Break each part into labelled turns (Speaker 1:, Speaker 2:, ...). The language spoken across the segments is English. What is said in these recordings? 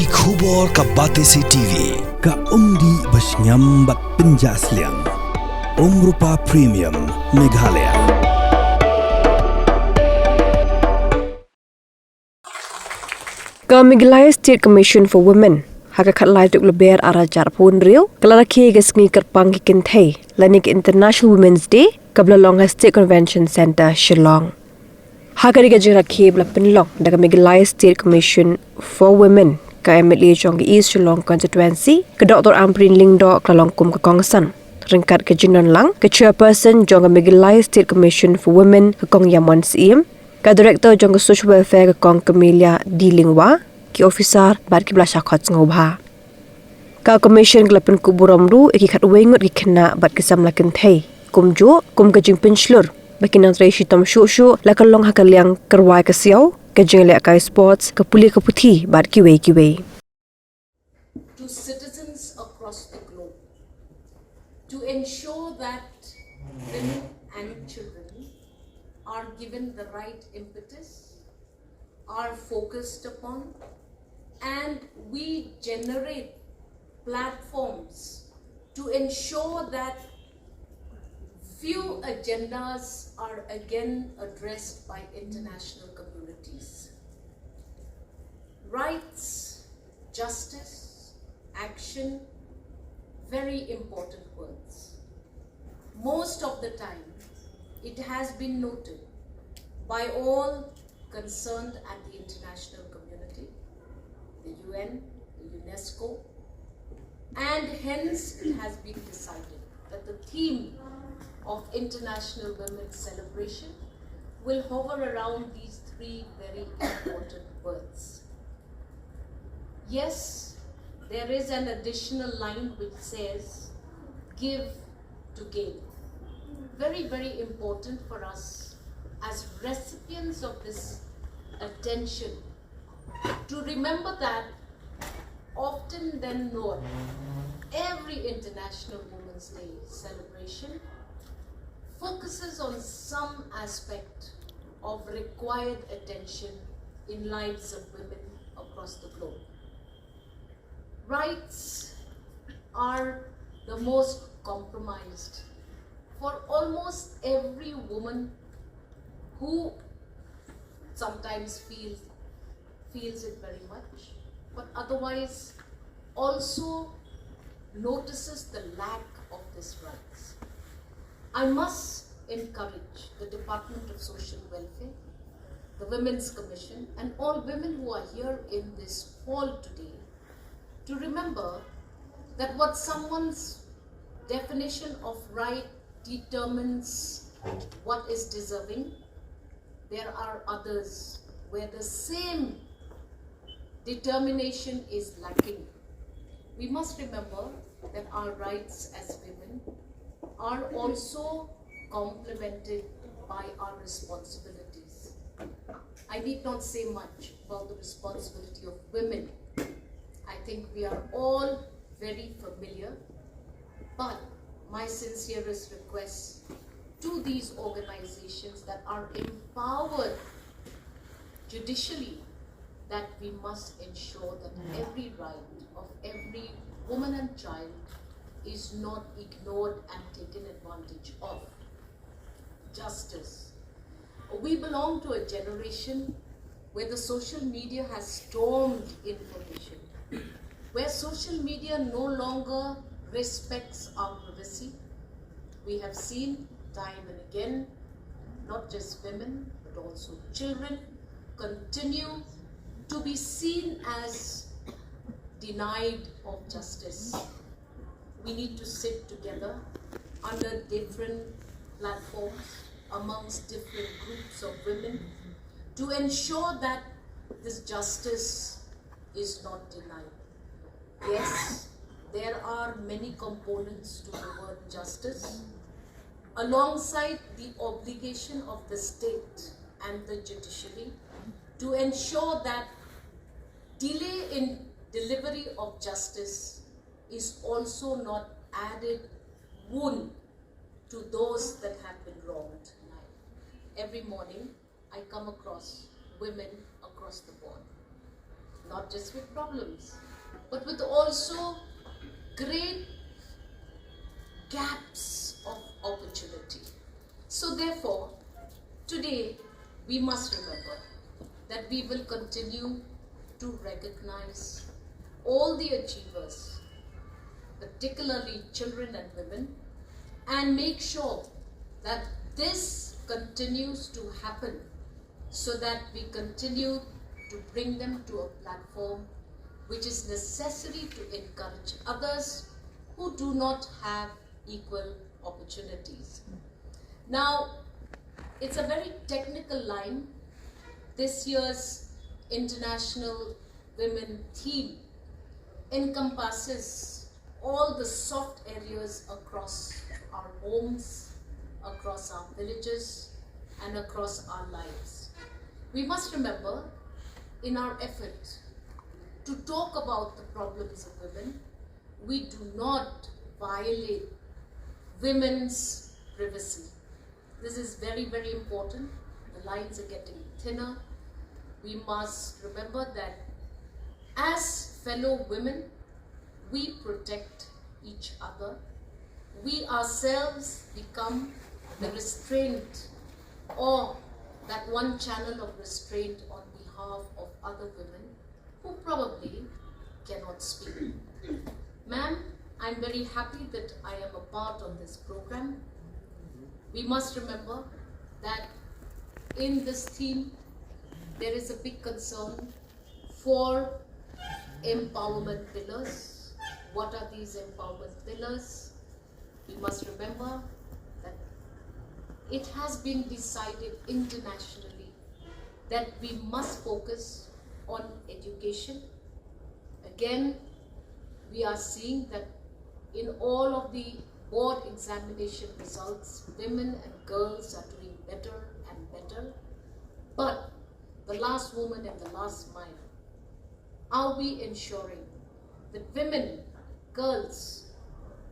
Speaker 1: Ki khubor ka Batesi TV ka umdi basnyam bat penjasliang. Rupa Premium Meghalaya.
Speaker 2: Meghalaya State Commission for Women hakakat lai tuk leber arajar pun real kelalaki gesngi kerpang ki Kynthei lanik International Women's Day kabla long State Convention Center Shillong. Hagari gajira ke bla penlong daga Meghalaya State Commission for Women ka MLA jong East Shillong constituency ke Dr. Amprin Lingdo klalong kum ke Kongsan. Ringkat ke Jinon Lang ke Chairperson jong Meghalaya State Commission for Women ke Kong Yaman Siem ke Director jong Social Welfare ke Kong Camelia Di Lingwa ki officer bar ki blasha khot ngobha ka commission glapen ku Burom ru ki khat wengut ki khna bat ki Samla Kynthei kum jo kum ka jing Pynshlur bakinan reishi tam shu la kalong hakaliang karwai ka siau ka jing le ka sports ka puli ka puthi bar ki wei
Speaker 3: to citizens across the globe to ensure that women and children are given the right impetus, are focused upon, and we generate platforms to ensure that few agendas are again addressed by international communities. Rights, justice, action, very important words. Most of the time, it has been noted by all concerned at the international community, the UN, the Mscw, and hence it has been decided that the theme of International Women's Celebration will hover around these three very important words. Yes, there is an additional line which says, give to gain. Very, very important for us as recipients of this attention to remember that often than not, every International Women's Day celebration focuses on some aspect of required attention in lives of women across the globe. Rights are the most compromised for almost every woman who sometimes feels it very much, but otherwise also notices the lack of these rights. I must encourage the Department of Social Welfare, the Women's Commission, and all women who are here in this hall today to remember that what someone's definition of right determines what is deserving, there are others where the same determination is lacking. We must remember that our rights as women are also complemented by our responsibilities. I need not say much about the responsibility of women. I think we are all very familiar, but my sincerest request to these organizations that are empowered judicially, that we must ensure that every right of every woman and child is not ignored and taken advantage of. Justice. We belong to a generation where the social media has stormed information, where social media no longer respects our privacy. We have seen time and again, not just women, but also children continue to be seen as denied of justice. We need to sit together under different platforms amongst different groups of women to ensure that this justice is not denied. Yes, there are many components to the word justice, alongside the obligation of the state and the judiciary to ensure that delay in delivery of justice is also not added wound to those that have been wronged. Every morning I come across women across the board. not just with problems, but with also great gaps of opportunity. So therefore, today we must remember that we will continue to recognize all the achievers, particularly children and women, and make sure that this continues to happen so that we continue to bring them to a platform which is necessary to encourage others who do not have equal opportunities. Now, it's a very technical line. This year's International Women theme encompasses all the soft areas across our homes, across our villages, and across our lives. We must remember, in our effort to talk about the problems of women, we do not violate women's privacy. This is very, very important. The lines are getting thinner. We must remember that as fellow women, we protect each other. We ourselves become the restraint, or that one channel of restraint on behalf of other women who probably cannot speak. Ma'am, I'm very happy that I am a part of this program. We must remember that in this theme, there is a big concern for empowerment pillars. What are these empowerment pillars? We must remember that it has been decided internationally that we must focus on education. Again, we are seeing that in all of the board examination results, women and girls are doing better and better. But the last woman and the last mile, are we ensuring that women, girls,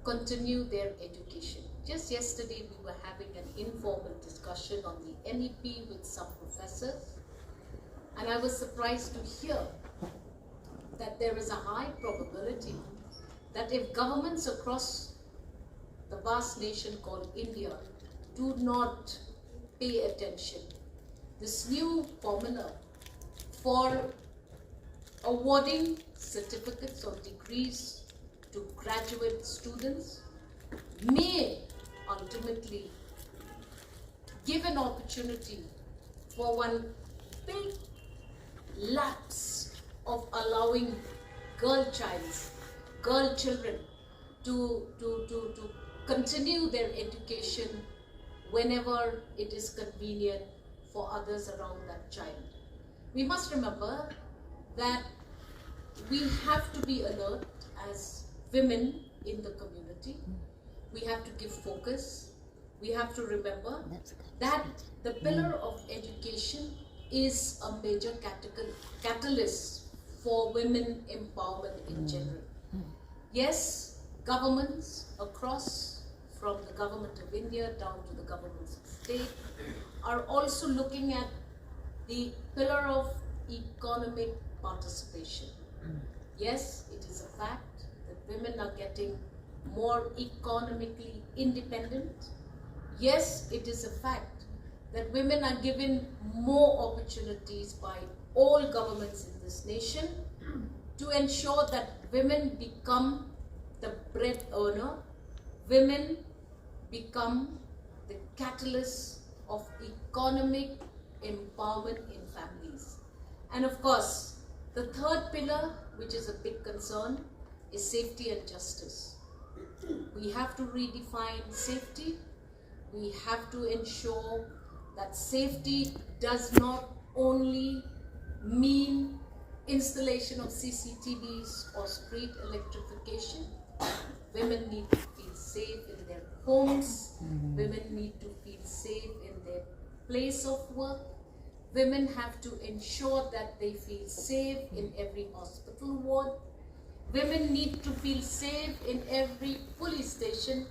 Speaker 3: continue their education? Just yesterday we were having an informal discussion on the NEP with some professors, and I was surprised to hear that there is a high probability that if governments across the vast nation called India do not pay attention, this new formula for awarding certificates or degrees to graduate students may ultimately give an opportunity for one big lapse of allowing girl children to continue their education whenever it is convenient for others around that child. We must remember that we have to be alert as women in the community. We have to give focus. We have to remember that the pillar of education is a major catalyst for women empowerment in general. Yes, governments across, from the government of India down to the governments of state, are also looking at the pillar of economic participation. Yes, it is a fact that women are getting more economically independent. Yes, it is a fact that women are given more opportunities by all governments in this nation to ensure that women become the bread earner, women become the catalyst of economic empowerment in families. And of course, the third pillar, which is a big concern, is safety and justice. We have to redefine safety. We have to ensure that safety does not only mean installation of CCTVs or street electrification. Women need to feel safe in their homes. Women need to feel safe in their place of work. Women have to ensure that they feel safe in every hospital ward. Women need to feel safe in every police station,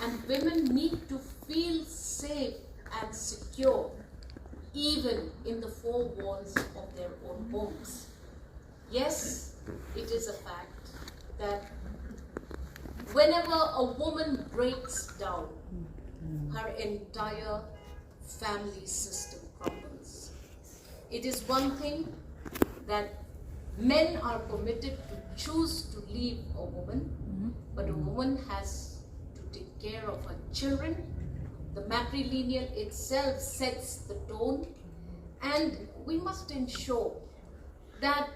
Speaker 3: and women need to feel safe and secure even in the four walls of their own homes. Yes, it is a fact that whenever a woman breaks down, her entire family system crumbles. It is one thing that men are permitted to choose to leave a woman, but a woman has to take care of her children. The matrilineal itself sets the tone, and we must ensure that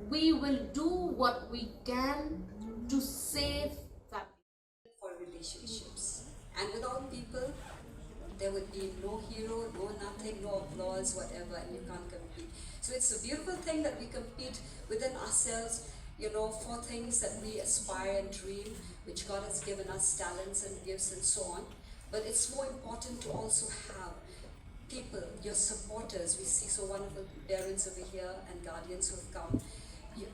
Speaker 3: we will do what we can to save family.
Speaker 4: For relationships. And without people, there would be no hero, no nothing, no applause, whatever, and you can't compete. So it's a beautiful thing that we compete within ourselves, for things that we aspire and dream, which God has given us talents and gifts and so on. But it's more important to also have people, your supporters. We see so wonderful parents over here and guardians who have come.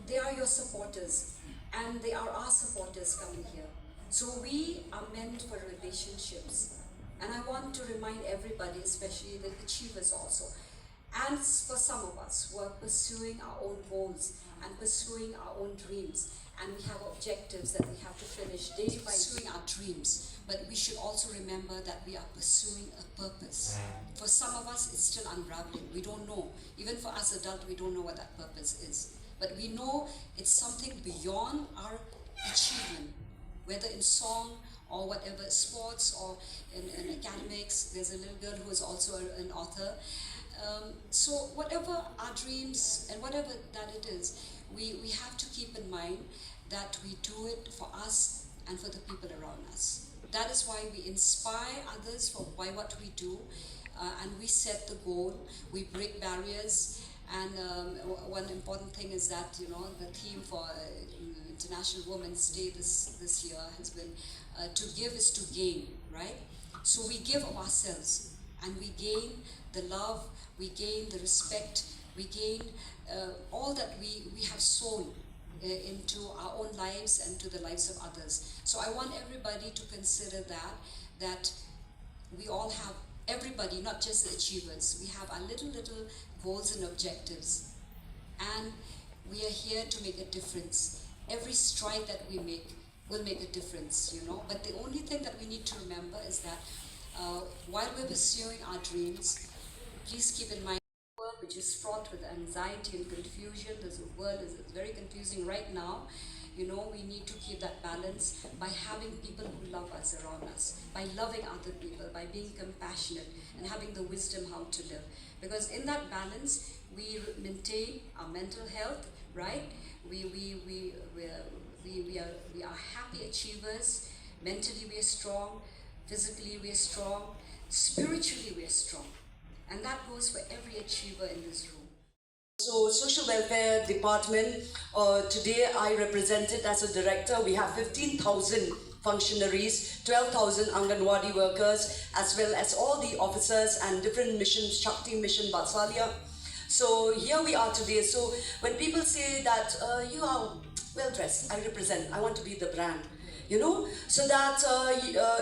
Speaker 4: They are your supporters, and they are our supporters coming here. So we are meant for relationships. And I want to remind everybody, especially the achievers also, and for some of us who are pursuing our own goals and pursuing our own dreams, and we have objectives that we have to finish day by pursuing our dreams. But we should also remember that we are pursuing a purpose. For some of us, it's still unraveling. We don't know. Even for us adults, we don't know what that purpose is. But we know it's something beyond our achievement, whether in song or whatever, sports or in academics. There's a little girl who is also an author. So whatever our dreams and whatever that it is, we have to keep in mind that we do it for us and for the people around us. That is why we inspire others by what we do, and we set the goal, we break barriers. And one important thing is that, the theme for International Women's Day this year has been to give is to gain, right? So we give of ourselves, and we gain the love, we gain the respect, we gain all that we have sown into our own lives and to the lives of others. So I want everybody to consider that we all have, everybody, not just the achievers, we have our little goals and objectives, and we are here to make a difference. Every stride that we make will make a difference, but the only thing that we need to remember is that while we're pursuing our dreams, please keep in mind the world which is fraught with anxiety and confusion. This world is very confusing right now. We need to keep that balance by having people who love us around us, by loving other people, by being compassionate and having the wisdom how to live. Because in that balance, we maintain our mental health, right? We are happy achievers. Mentally we are strong, physically we are strong, spiritually we are strong. And that goes for every achiever in this room.
Speaker 5: So Social Welfare Department, today I represent it as a director. We have 15,000 functionaries, 12,000 Anganwadi workers, as well as all the officers and different missions, Shakti Mission, Vatsalya. So here we are today. So when people say that you are well dressed, I represent, I want to be the brand. So that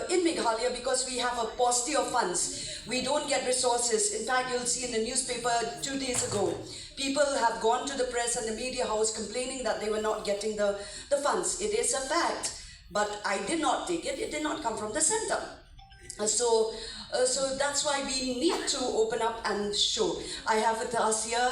Speaker 5: in Meghalaya, because we have a paucity of funds, we don't get resources. In fact, you'll see in the newspaper 2 days ago, people have gone to the press and the media house complaining that they were not getting the funds. It is a fact, but I did not take it. It did not come from the center. So that's why we need to open up and show. I have with us here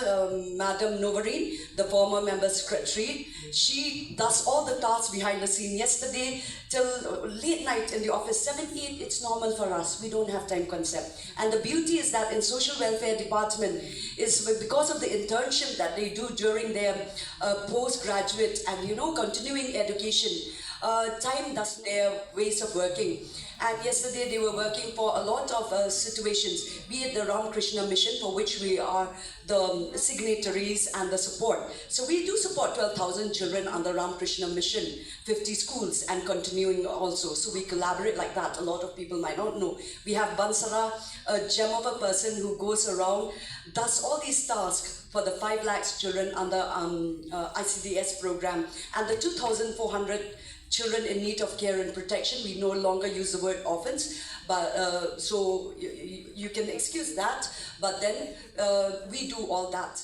Speaker 5: Madam Novarine, the former member secretary. She does all the tasks behind the scene. Yesterday till late night in the office, 7, 8, it's normal for us. We don't have time concept. And the beauty is that in Social Welfare Department is because of the internship that they do during their postgraduate and continuing education, time does their ways of working. And yesterday they were working for a lot of situations, be it the Ramakrishna Mission, for which we are the signatories and the support. So we do support 12,000 children under Ramakrishna Mission, 50 schools and continuing also. So we collaborate like that. A lot of people might not know. We have Bansara, a gem of a person who goes around, does all these tasks for the 5 lakhs children under ICDS program and the 2,400 children in need of care and protection. We no longer use the word orphans, but so you can excuse that, but then we do all that.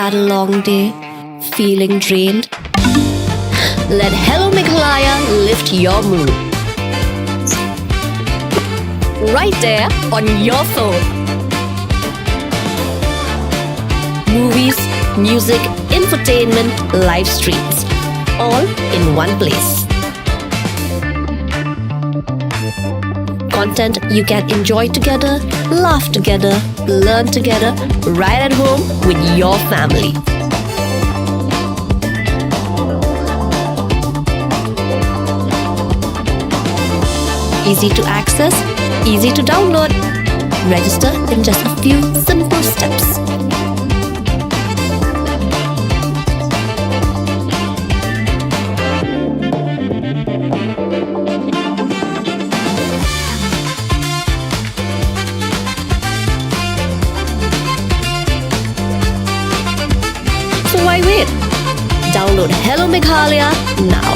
Speaker 6: had a long day, feeling drained? Let Hello Meghalaya lift your mood. Right there on your phone. Movies, music, infotainment, live streams, all in one place. Content you can enjoy together, laugh together, learn together, right at home with your family. Easy to access, easy to download. Register in just a few simple steps. So why wait? Download Hello Meghalaya now.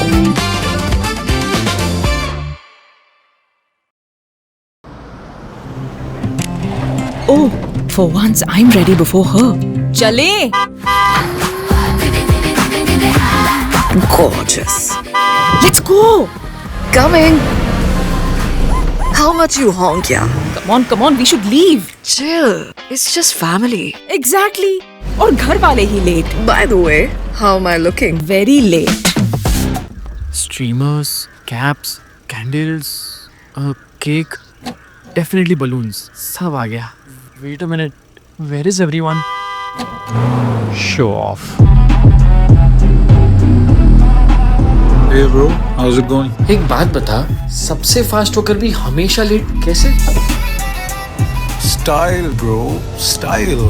Speaker 7: Oh, for once I'm ready before her. Chale!
Speaker 8: Gorgeous.
Speaker 7: Let's go!
Speaker 8: Coming. How much you honk, yeah?
Speaker 7: Come on, we should leave.
Speaker 8: Chill. It's just family.
Speaker 7: Exactly. और घर वाले ही late.
Speaker 8: By the way, how am I looking?
Speaker 7: Very late.
Speaker 9: Streamers, caps, candles, a cake, definitely balloons. सब आ गया. Wait a minute. Where is everyone? Show off.
Speaker 10: Hey bro, how's it going?
Speaker 11: एक बात बता, सबसे fast होकर भी हमेशा late कैसे?
Speaker 10: Style bro, style.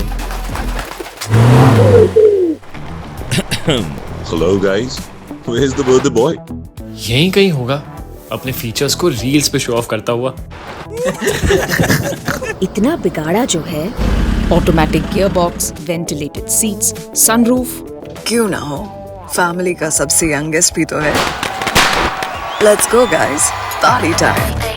Speaker 12: Hello guys, where's the birthday boy?
Speaker 11: यहीं कहीं होगा, अपने फीचर्स को रील्स पे शो ऑफ करता हुआ.
Speaker 6: इतना बिगाड़ा जो है.
Speaker 7: Automatic gearbox, ventilated seats, sunroof.
Speaker 8: क्यों ना हो? Family का सबसे youngest भी तो है. Let's go guys, party time.